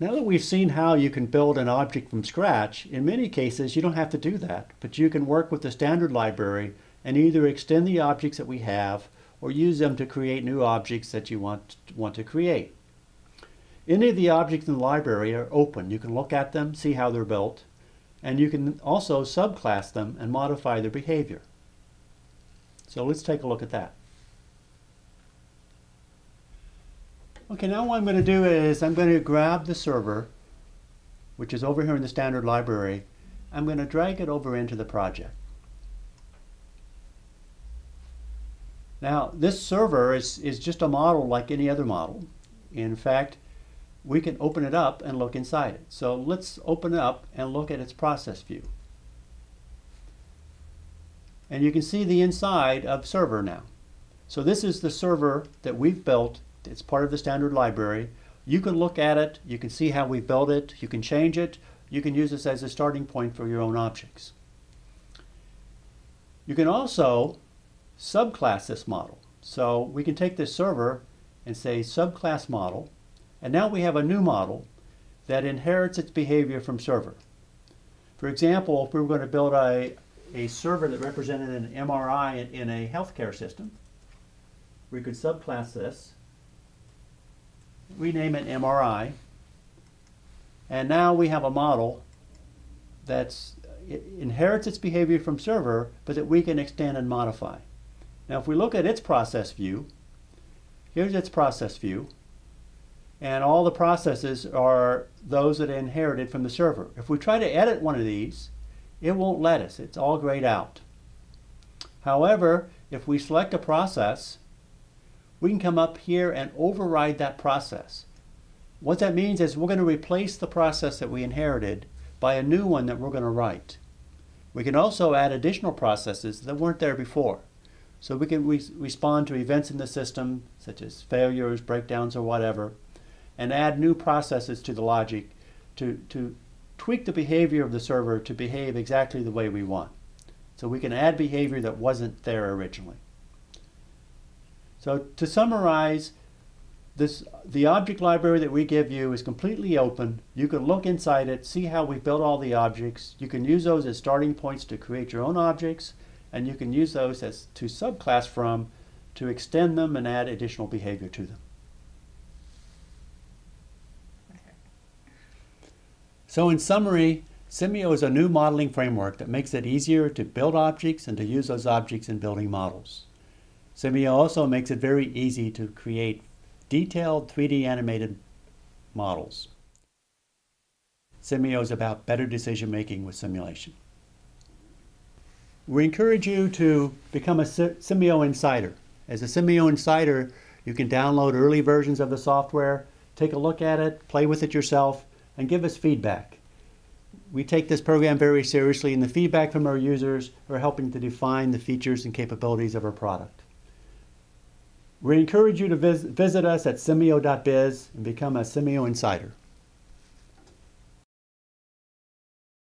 Now that we've seen how you can build an object from scratch, in many cases you don't have to do that, but you can work with the standard library and either extend the objects that we have or use them to create new objects that you want to create. Any of the objects in the library are open. You can look at them, see how they're built, and you can also subclass them and modify their behavior. So let's take a look at that. Okay, now what I'm going to do is I'm going to grab the server, which is over here in the standard library. I'm going to drag it over into the project. Now, this server is just a model like any other model. In fact, we can open it up and look inside it. So let's open it up and look at its process view. And you can see the inside of server now. So this is the server that we've built. It's part of the standard library. You can look at it, you can see how we built it, you can change it, you can use this as a starting point for your own objects. You can also subclass this model. So we can take this server and say subclass model, and now we have a new model that inherits its behavior from server. For example, if we were going to build a server that represented an MRI in a healthcare system, we could subclass this, rename it MRI, and now we have a model that inherits its behavior from server, but that we can extend and modify. Now if we look at its process view, here's its process view, and all the processes are those that are inherited from the server. If we try to edit one of these, it won't let us. It's all grayed out. However, if we select a process, we can come up here and override that process. What that means is we're going to replace the process that we inherited by a new one that we're going to write. We can also add additional processes that weren't there before. So we can respond to events in the system, such as failures, breakdowns, or whatever, and add new processes to the logic to tweak the behavior of the server to behave exactly the way we want. So we can add behavior that wasn't there originally. So to summarize, the object library that we give you is completely open. You can look inside it, see how we built all the objects. You can use those as starting points to create your own objects, and you can use those to subclass from to extend them and add additional behavior to them. So in summary, Simio is a new modeling framework that makes it easier to build objects and to use those objects in building models. Simio also makes it very easy to create detailed 3D animated models. Simio is about better decision making with simulation. We encourage you to become a Simio Insider. As a Simio Insider, you can download early versions of the software, take a look at it, play with it yourself, and give us feedback. We take this program very seriously, and the feedback from our users are helping to define the features and capabilities of our product. We encourage you to visit us at simio.biz and become a Simio Insider.